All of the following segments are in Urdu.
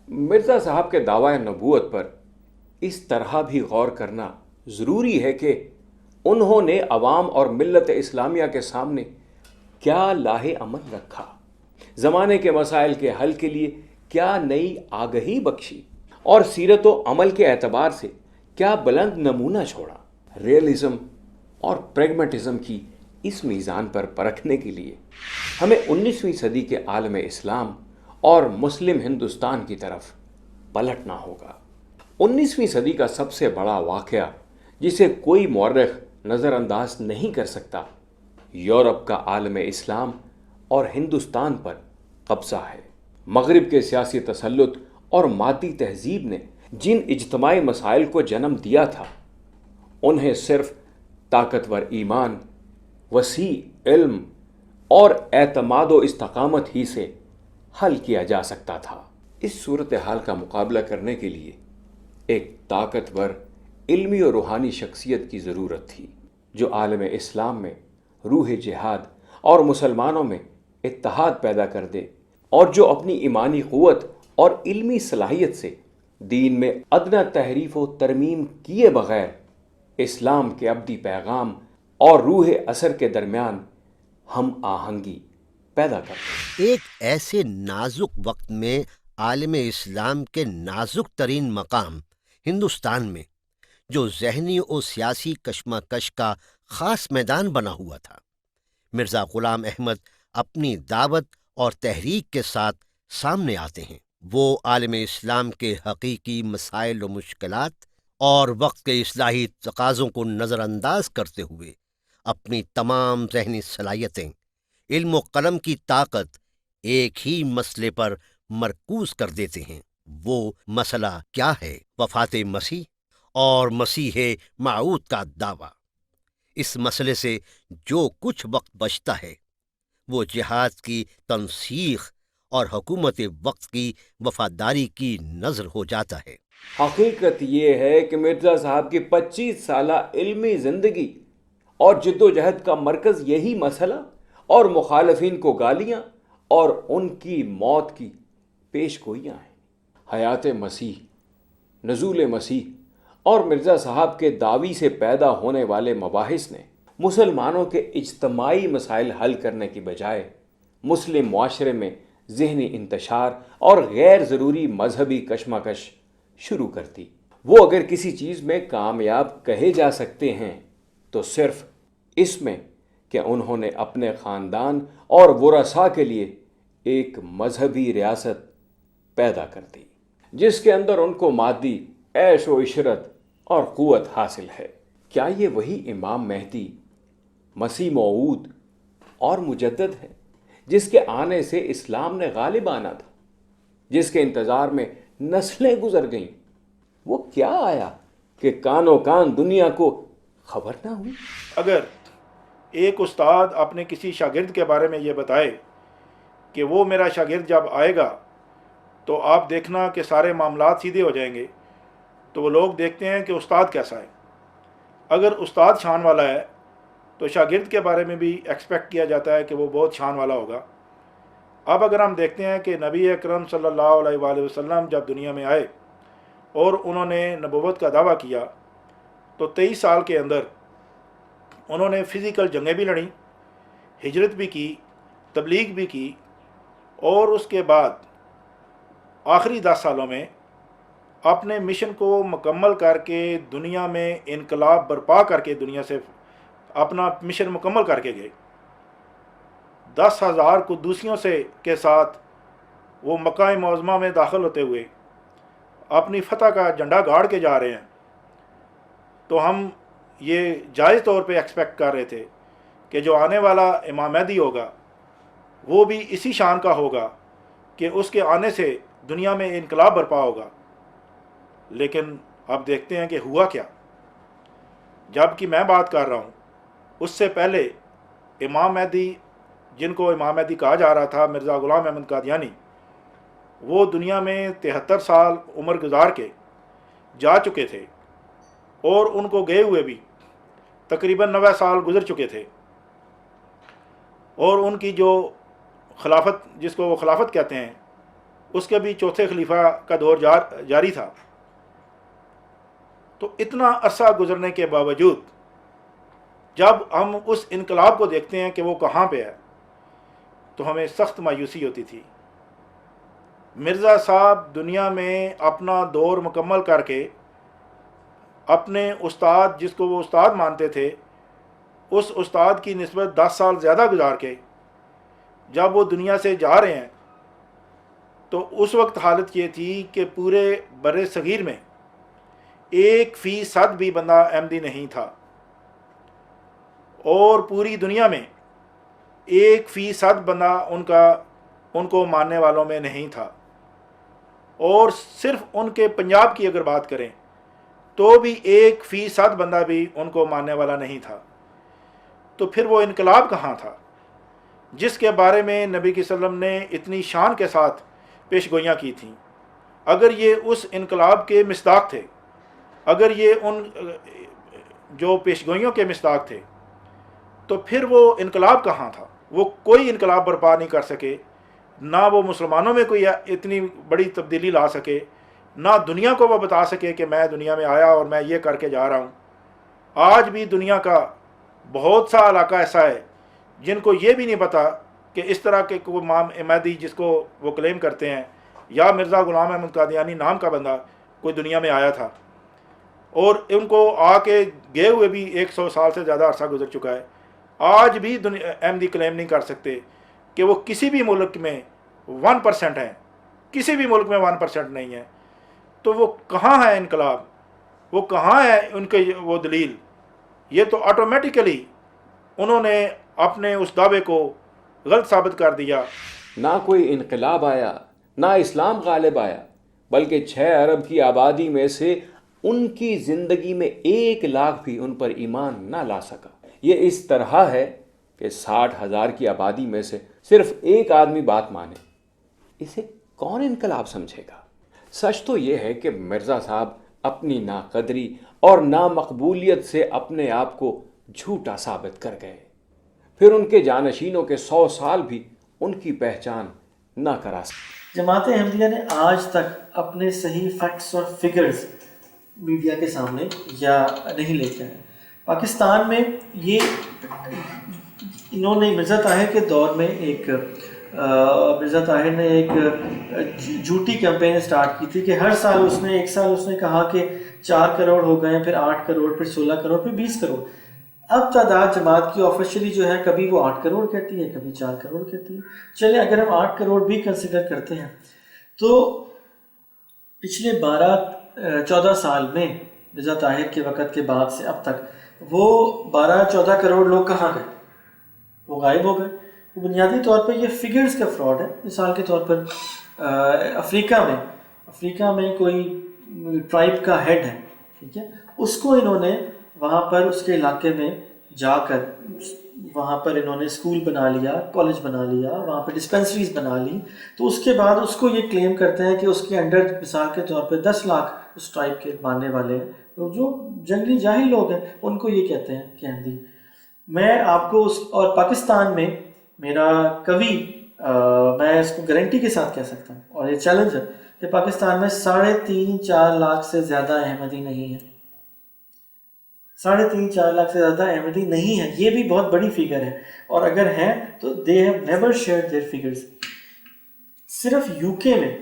مرزا صاحب کے دعوی نبوت پر اس طرح بھی غور کرنا ضروری ہے کہ انہوں نے عوام اور ملت اسلامیہ کے سامنے کیا لاہ عمل رکھا، زمانے کے مسائل کے حل کے لیے کیا نئی آگہی بخشی، اور سیرت و عمل کے اعتبار سے کیا بلند نمونہ چھوڑا۔ ریئلزم اور پریگمیٹزم کی اس میزان پر پرکھنے کے لیے ہمیں 19ویں صدی کے عالم اسلام اور مسلم ہندوستان کی طرف پلٹنا ہوگا۔ 19ویں صدی کا سب سے بڑا واقعہ جسے کوئی مورخ نظر انداز نہیں کر سکتا، یورپ کا عالم اسلام اور ہندوستان پر قبضہ ہے۔ مغرب کے سیاسی تسلط اور مادی تہذیب نے جن اجتماعی مسائل کو جنم دیا تھا، انہیں صرف طاقتور ایمان، وسیع علم اور اعتماد و استقامت ہی سے حل کیا جا سکتا تھا۔ اس صورتحال کا مقابلہ کرنے کے لیے ایک طاقتور علمی اور روحانی شخصیت کی ضرورت تھی، جو عالم اسلام میں روح جہاد اور مسلمانوں میں اتحاد پیدا کر دے، اور جو اپنی ایمانی قوت اور علمی صلاحیت سے دین میں ادنیٰ تحریف و ترمیم کیے بغیر اسلام کے ابدی پیغام اور روح اثر کے درمیان ہم آہنگی پیدا کرتے۔ ایک ایسے نازک وقت میں عالم اسلام کے نازک ترین مقام ہندوستان میں، جو ذہنی و سیاسی کشمکش کا خاص میدان بنا ہوا تھا، مرزا غلام احمد اپنی دعوت اور تحریک کے ساتھ سامنے آتے ہیں۔ وہ عالم اسلام کے حقیقی مسائل و مشکلات اور وقت کے اصلاحی تقاضوں کو نظر انداز کرتے ہوئے اپنی تمام ذہنی صلاحیتیں، علم و قلم کی طاقت ایک ہی مسئلے پر مرکوز کر دیتے ہیں۔ وہ مسئلہ کیا ہے؟ وفات مسیح اور مسیح موعود کا دعویٰ۔ اس مسئلے سے جو کچھ وقت بچتا ہے وہ جہاد کی تنسیخ اور حکومت وقت کی وفاداری کی نذر ہو جاتا ہے۔ حقیقت یہ ہے کہ مرزا صاحب کی 25 سالہ علمی زندگی اور جد و جہد کا مرکز یہی مسئلہ اور مخالفین کو گالیاں اور ان کی موت کی پیش گوئیاں ہیں۔ حیات مسیح، نزول مسیح اور مرزا صاحب کے دعوی سے پیدا ہونے والے مباحث نے مسلمانوں کے اجتماعی مسائل حل کرنے کی بجائے مسلم معاشرے میں ذہنی انتشار اور غیر ضروری مذہبی کشمکش شروع کر دی۔ وہ اگر کسی چیز میں کامیاب کہے جا سکتے ہیں تو صرف اس میں کہ انہوں نے اپنے خاندان اور ورثاء کے لیے ایک مذہبی ریاست پیدا کر دی، جس کے اندر ان کو مادی عیش و عشرت اور قوت حاصل ہے۔ کیا یہ وہی امام مہدی، مسیح موعود اور مجدد ہے جس کے آنے سے اسلام نے غالب آنا تھا، جس کے انتظار میں نسلیں گزر گئیں؟ وہ کیا آیا کہ کانوں کان دنیا کو خبر نہ ہوئی؟ اگر ایک استاد اپنے کسی شاگرد کے بارے میں یہ بتائے کہ وہ میرا شاگرد جب آئے گا تو آپ دیکھنا کہ سارے معاملات سیدھے ہو جائیں گے، تو وہ لوگ دیکھتے ہیں کہ استاد کیسا ہے۔ اگر استاد شان والا ہے تو شاگرد کے بارے میں بھی ایکسپیکٹ کیا جاتا ہے کہ وہ بہت شان والا ہوگا۔ اب اگر ہم دیکھتے ہیں کہ نبی اکرم صلی اللہ علیہ وآلہ وسلم جب دنیا میں آئے اور انہوں نے نبوت کا دعویٰ کیا تو 23 سال کے اندر انہوں نے فزیکل جنگیں بھی لڑیں، ہجرت بھی کی، تبلیغ بھی کی، اور اس کے بعد آخری 10 سالوں میں اپنے مشن کو مکمل کر کے دنیا میں انقلاب برپا کر کے دنیا سے اپنا مشن مکمل کر کے گئے۔ 10,000 قدوسیوں کے ساتھ وہ مکہ معظمہ میں داخل ہوتے ہوئے اپنی فتح کا جھنڈا گاڑ کے جا رہے ہیں، تو ہم یہ جائز طور پہ ایکسپیکٹ کر رہے تھے کہ جو آنے والا امام مہدی ہوگا وہ بھی اسی شان کا ہوگا کہ اس کے آنے سے دنیا میں انقلاب برپا ہوگا۔ لیکن اب دیکھتے ہیں کہ ہوا کیا۔ جب کہ میں بات کر رہا ہوں اس سے پہلے امام مہدی، جن کو امام مہدی کہا جا رہا تھا، مرزا غلام احمد قادیانی، وہ دنیا میں 73 سال عمر گزار کے جا چکے تھے، اور ان کو گئے ہوئے بھی تقریباً 90 سال گزر چکے تھے، اور ان کی جو خلافت، جس کو وہ خلافت کہتے ہیں، اس کے بھی چوتھے خلیفہ کا دور جاری تھا. تو اتنا عرصہ گزرنے کے باوجود جب ہم اس انقلاب کو دیکھتے ہیں کہ وہ کہاں پہ ہے تو ہمیں سخت مایوسی ہوتی تھی. مرزا صاحب دنیا میں اپنا دور مکمل کر کے اپنے استاد، جس کو وہ استاد مانتے تھے، اس استاد کی نسبت 10 سال زیادہ گزار کے جب وہ دنیا سے جا رہے ہیں تو اس وقت حالت یہ تھی کہ پورے بر صغیر میں 1% بھی بندہ احمدی نہیں تھا، اور پوری دنیا میں 1% بندہ ان کو ماننے والوں میں نہیں تھا، اور صرف ان کے پنجاب کی اگر بات کریں تو بھی 1% بندہ بھی ان کو ماننے والا نہیں تھا. تو پھر وہ انقلاب کہاں تھا جس کے بارے میں نبی کی صلی اللہ علیہ وسلم نے اتنی شان کے ساتھ پیش گوئیاں کی تھیں؟ اگر یہ اس انقلاب کے مصداق تھے، اگر یہ ان جو پیش گوئیوں کے مصداق تھے، تو پھر وہ انقلاب کہاں تھا؟ وہ کوئی انقلاب برپا نہیں کر سکے، نہ وہ مسلمانوں میں کوئی اتنی بڑی تبدیلی لا سکے، نہ دنیا کو وہ بتا سکے کہ میں دنیا میں آیا اور میں یہ کر کے جا رہا ہوں. آج بھی دنیا کا بہت سا علاقہ ایسا ہے جن کو یہ بھی نہیں پتا کہ اس طرح کے کوئی امام احمدی جس کو وہ کلیم کرتے ہیں، یا مرزا غلام احمد قادیانی نام کا بندہ کوئی دنیا میں آیا تھا، اور ان کو آ کے گئے ہوئے بھی 100 سال سے زیادہ عرصہ گزر چکا ہے. آج بھی احمدی کلیم نہیں کر سکتے کہ وہ کسی بھی ملک میں 1% ہیں، کسی بھی ملک میں 1% نہیں ہے. تو وہ کہاں ہے انقلاب؟ وہ کہاں ہے ان کے وہ دلیل؟ یہ تو آٹومیٹیکلی انہوں نے اپنے اس دعوے کو غلط ثابت کر دیا. نہ کوئی انقلاب آیا، نہ اسلام غالب آیا، بلکہ 6 ارب کی آبادی میں سے ان کی زندگی میں 1 لاکھ بھی ان پر ایمان نہ لا سکا. یہ اس طرح ہے کہ 60,000 کی آبادی میں سے صرف 1 آدمی بات مانے. اسے کون انقلاب سمجھے گا؟ سچ تو یہ ہے کہ مرزا صاحب اپنی ناقدری اور نامقبولیت سے اپنے آپ کو جھوٹا ثابت کر گئے. پھر ان کے جانشینوں کے 100 سال بھی ان کی پہچان نہ کرا سکے. جماعت احمدیہ نے آج تک اپنے صحیح فیکٹس اور فگرز میڈیا کے سامنے یا نہیں لے کے آئے. پاکستان میں یہ انہوں نے مرزا طاہر کے دور میں مرزا طاہر نے ایک جھوٹی کیمپین سٹارٹ کی تھی کہ ہر سال ایک سال اس نے کہا کہ 4 کروڑ ہو گئے، پھر 8 کروڑ، پھر 16 کروڑ، پھر 20 کروڑ. اب تعداد جماعت کی آفیشلی جو ہے کبھی وہ 8 کروڑ کہتی ہے، کبھی 4 کروڑ کہتی ہے. چلیں اگر ہم 8 کروڑ بھی کنسیڈر کرتے ہیں تو پچھلے 14 سال میں مرزا طاہر کے وقت کے بعد سے اب تک وہ 14 کروڑ لوگ کہاں گئے؟ وہ غائب ہو گئے. بنیادی طور پر یہ فگرز کا فراڈ ہے. مثال کے طور پر افریقہ میں کوئی ٹرائب کا ہیڈ ہے، ٹھیک ہے، اس کو انہوں نے وہاں پر اس کے علاقے میں جا کر وہاں پر انہوں نے اسکول بنا لیا، کالج بنا لیا، وہاں پہ ڈسپینسریز بنا لی. تو اس کے بعد اس کو یہ کلیم کرتے ہیں کہ اس کے انڈر مثال کے طور پہ 10 لاکھ اس ٹرائب کے ماننے والے ہیں، جو جنگلی جاہل لوگ ہیں، ان کو یہ کہتے ہیں کہ احمدی. میں آپ کو اور پاکستان میں میرا کبھی میں اس کو گارنٹی کے ساتھ کہہ سکتا ہوں، اور یہ چیلنج ہے کہ پاکستان میں 3.5-4 لاکھ سے زیادہ احمدی نہیں ہے. 3.5-4 لاکھ سے زیادہ احمدی نہیں ہے. یہ بھی بہت بڑی فگر ہے، اور اگر ہیں تو they have never share their figures. صرف یو کے میں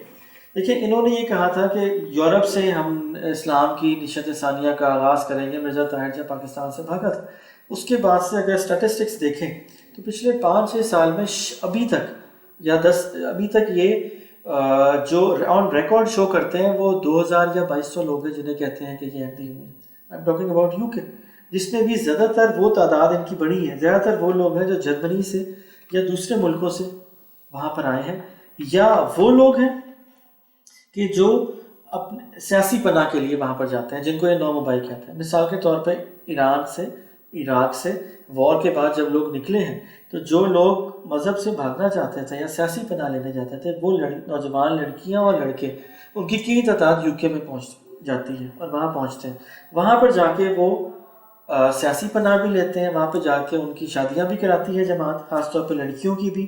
دیکھیں انہوں نے یہ کہا تھا کہ یورپ سے ہم اسلام کی نشت ثانیہ کا آغاز کریں گے. مرزا طاہر جب پاکستان سے بھاگا تھا، اس کے بعد سے اگر اسٹیٹسٹکس دیکھیں تو پچھلے 5-6 سال میں ابھی تک یہ جو آن ریکارڈ شو کرتے ہیں وہ 2000 یا 2200 لوگ ہیں جنہیں کہتے ہیں کہ یہ احمدی ہوئے. I am talking about you کے، جس میں بھی زیادہ تر وہ تعداد ان کی بڑی ہے. زیادہ تر وہ لوگ ہیں جو جرمنی سے یا دوسرے ملکوں سے وہاں پر آئے ہیں، یا وہ لوگ ہیں کہ جو اپنے سیاسی پناہ کے لیے وہاں پر جاتے ہیں، جن کو یہ نومبائی کہتے ہیں. مثال کے طور پہ ایران سے، عراق سے وار کے بعد جب لوگ نکلے ہیں تو جو لوگ مذہب سے بھاگنا چاہتے تھے یا سیاسی پناہ لینے جاتے تھے، وہ نوجوان لڑکیاں اور لڑکے، ان کی تعداد یو کے میں پہنچ جاتی ہے اور وہاں پہنچتے ہیں. وہاں پر جا کے وہ سیاسی پناہ بھی لیتے ہیں، وہاں پہ جا کے ان کی شادیاں بھی کراتی ہے جماعت، خاص طور پہ لڑکیوں کی بھی،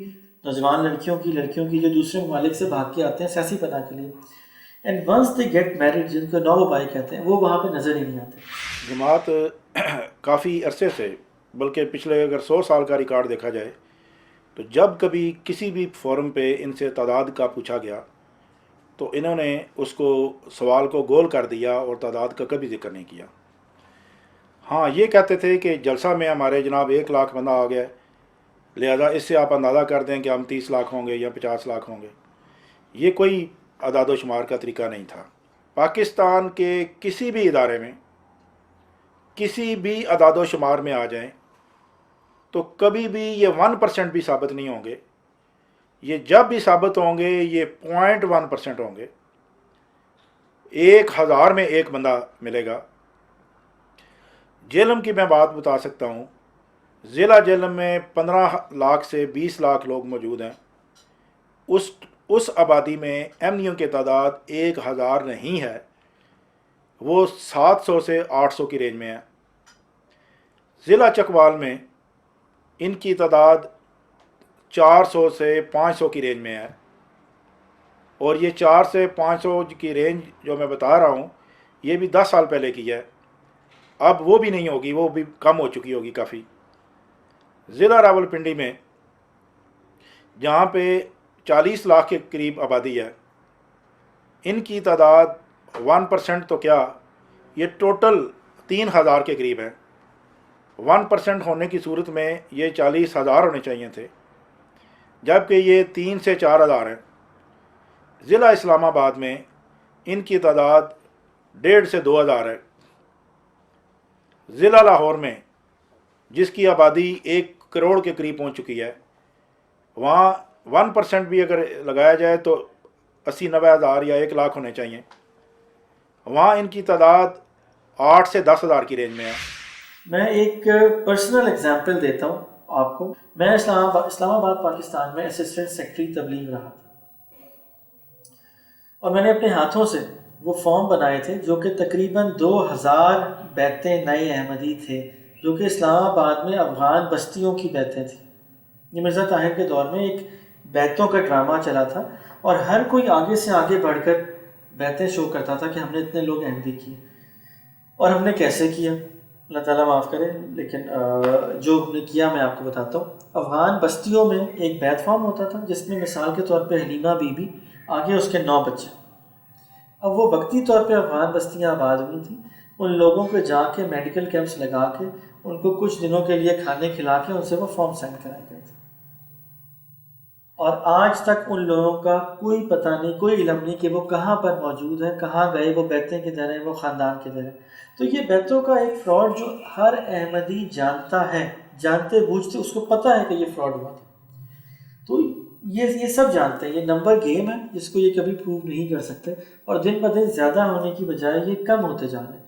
نوجوان لڑکیوں کی جو دوسرے ممالک سے بھاگ کے آتے ہیں سیاسی پناہ کے لیے، and once they get married, جن کو نو بائی کہتے ہیں، وہ وہاں پہ نظر ہی نہیں آتے. جماعت کافی عرصے سے، بلکہ پچھلے اگر 100 سال کا ریکارڈ دیکھا جائے تو جب کبھی کسی بھی فورم پہ ان سے تعداد کا پوچھا گیا تو انہوں نے اس کو سوال کو گول کر دیا اور تعداد کا کبھی ذکر نہیں کیا. ہاں یہ کہتے تھے کہ جلسہ میں ہمارے جناب 1 لاکھ بندہ آ گیا، لہذا اس سے آپ اندازہ کر دیں کہ ہم 30 لاکھ ہوں گے یا 50 لاکھ ہوں گے. یہ کوئی اعداد و شمار کا طریقہ نہیں تھا. پاکستان کے کسی بھی ادارے میں کسی بھی اعداد و شمار میں آ جائیں تو کبھی بھی یہ 1% بھی ثابت نہیں ہوں گے. یہ جب بھی ثابت ہوں گے یہ 0.1% ہوں گے. 1000 میں ایک بندہ ملے گا. جہلم کی میں بات بتا سکتا ہوں، ضلع جہلم میں 15 لاکھ سے 20 لاکھ لوگ موجود ہیں. اس آبادی میں احمدیوں کی تعداد 1000 نہیں ہے، وہ 700 سے 800 کی رینج میں ہے. ضلع چکوال میں ان کی تعداد 400 سے 500 کی رینج میں ہے، اور یہ 4 سے 500 کی رینج جو میں بتا رہا ہوں یہ بھی 10 سال پہلے کی ہے. اب وہ بھی نہیں ہوگی، وہ بھی کم ہو چکی ہوگی کافی. ضلع راولپنڈی میں جہاں پہ 40 لاکھ کے قریب آبادی ہے، ان کی تعداد 1% تو کیا، یہ ٹوٹل 3000 کے قریب ہے. 1% ہونے کی صورت میں یہ 40,000 ہونے چاہیے تھے، جبکہ یہ 3 سے 4000 ہیں. ضلع اسلام آباد میں ان کی تعداد 1.5 سے 2000 ہے. ضلع لاہور میں جس کی آبادی 1 کروڑ کے قریب پہنچ چکی ہے، وہاں 1% بھی اگر لگایا جائے تو 80-90 ہزار یا 1 لاکھ ہونے چاہیے. وہاں ان کی تعداد 8 سے 10 ہزار کی رینج میں ہے. میں ایک پرسنل اگزامپل دیتا ہوں آپ کو. میں اسلام آباد پاکستان میں اسسٹنٹ سیکرٹری تبلیغ رہا تھا، اور میں نے اپنے ہاتھوں سے وہ فارم بنائے تھے جو کہ تقریباً 2000 بیتیں نئے احمدی تھے، جو کہ اسلام آباد میں افغان بستیوں کی بیتیں تھیں. یہ مرزا طاہر کے دور میں ایک بیتوں کا ڈرامہ چلا تھا، اور ہر کوئی آگے سے آگے بڑھ کر بیتیں شو کرتا تھا کہ ہم نے اتنے لوگ احمدی کیے. اور ہم نے کیسے کیا، اللہ تعالیٰ معاف کرے، لیکن جو ہم نے کیا میں آپ کو بتاتا ہوں. افغان بستیوں میں ایک بیت فارم ہوتا تھا جس میں مثال کے طور پہ حلیمہ بی بی، آگے اس کے 9 بچے. اب وہ وقتی طور پہ افغان بستیاں آباد ہوئی تھیں. ان لوگوں کو جا کے میڈیکل کیمپس لگا کے ان کو کچھ دنوں کے لیے کھانے کھلا کے ان سے وہ فارم سائن کرائے گئے تھے. اور آج تک ان لوگوں کا کوئی پتہ نہیں، کوئی علم نہیں کہ وہ کہاں پر موجود ہیں، کہاں گئے، وہ بیتیں کدھر ہیں، وہ خاندان کدھر ہیں. تو یہ بیتوں کا ایک فراڈ جو ہر احمدی جانتا ہے، جانتے بوجھتے اس کو پتہ ہے کہ یہ فراڈ ہوا تھا. تو یہ سب جانتے ہیں، یہ نمبر گیم ہے جس کو یہ کبھی پروو نہیں کر سکتے، اور دن بہ دن زیادہ ہونے کی بجائے یہ کم ہوتے جا رہے ہیں.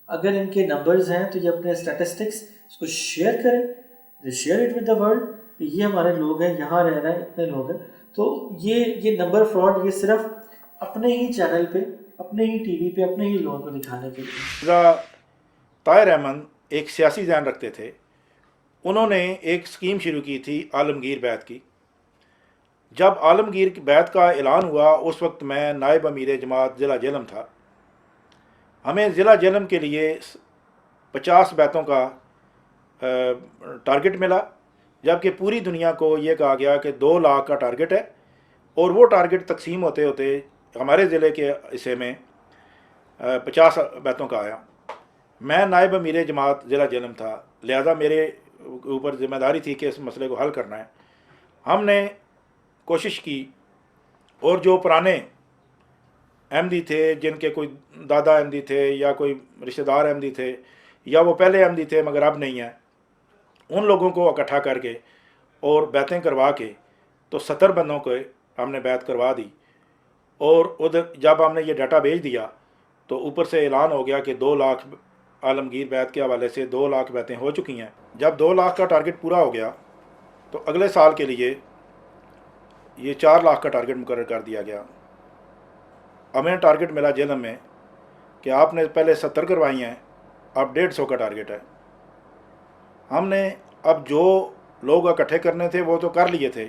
اگر ان کے نمبرز ہیں تو یہ اپنے اسٹیٹسٹکس اس کو شیئر کریں، share it with the world, کہ یہ ہمارے لوگ ہیں، یہاں رہ رہے ہیں، اتنے لوگ ہیں. تو یہ نمبر فراڈ یہ صرف اپنے ہی چینل پہ، اپنے ہی ٹی وی پہ، اپنے ہی لوگوں کو دکھانے کے لیے. طاہر احمد ایک سیاسی ذہن رکھتے تھے. انہوں نے ایک اسکیم شروع کی تھی عالمگیر بیت کی. جب عالمگیر بیت کا اعلان ہوا اس وقت میں نائب امیر جماعت ضلع جہلم تھا. ہمیں ضلع جہلم کے لیے 50 بیتوں کا ٹارگٹ ملا، جبکہ پوری دنیا کو یہ کہا گیا کہ 2 لاکھ کا ٹارگٹ ہے. اور وہ ٹارگٹ تقسیم ہوتے ہوتے ہمارے ضلع کے حصے میں 50 بیتوں کا آیا. میں نائب امیر جماعت ضلع جہلم تھا، لہذا میرے اوپر ذمہ داری تھی کہ اس مسئلے کو حل کرنا ہے. ہم نے کوشش کی، اور جو پرانے احمدی تھے، جن کے کوئی دادا احمدی تھے یا کوئی رشتہ دار احمدی تھے، یا وہ پہلے احمدی تھے مگر اب نہیں ہیں، ان لوگوں کو اکٹھا کر کے اور بیتیں کروا کے تو 70 بندوں کو ہم نے بیت کروا دی. اور ادھر جب ہم نے یہ ڈاٹا بھیج دیا تو اوپر سے اعلان ہو گیا کہ 2 لاکھ عالمگیر بیت کے حوالے سے 2 لاکھ بیتیں ہو چکی ہیں. جب 2 لاکھ کا ٹارگٹ پورا ہو گیا تو اگلے سال کے لیے یہ 4 لاکھ کا ٹارگٹ مقرر کر دیا گیا. ہمیں ٹارگٹ ملا جہلم میں کہ آپ نے پہلے 70 کروائی ہیں، اب 150 کا ٹارگٹ ہے. ہم نے اب جو لوگ اکٹھے کرنے تھے وہ تو کر لیے تھے،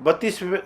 32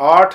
8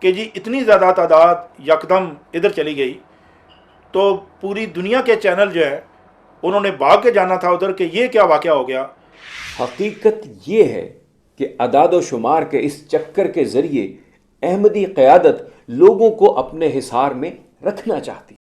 کہ جی اتنی زیادہ تعداد یکدم ادھر چلی گئی، تو پوری دنیا کے چینل جو ہے انہوں نے بھاگ کے جانا تھا ادھر کہ یہ کیا واقعہ ہو گیا۔ حقیقت یہ ہے کہ اعداد و شمار کے اس چکر کے ذریعے احمدی قیادت لوگوں کو اپنے حصار میں رکھنا چاہتی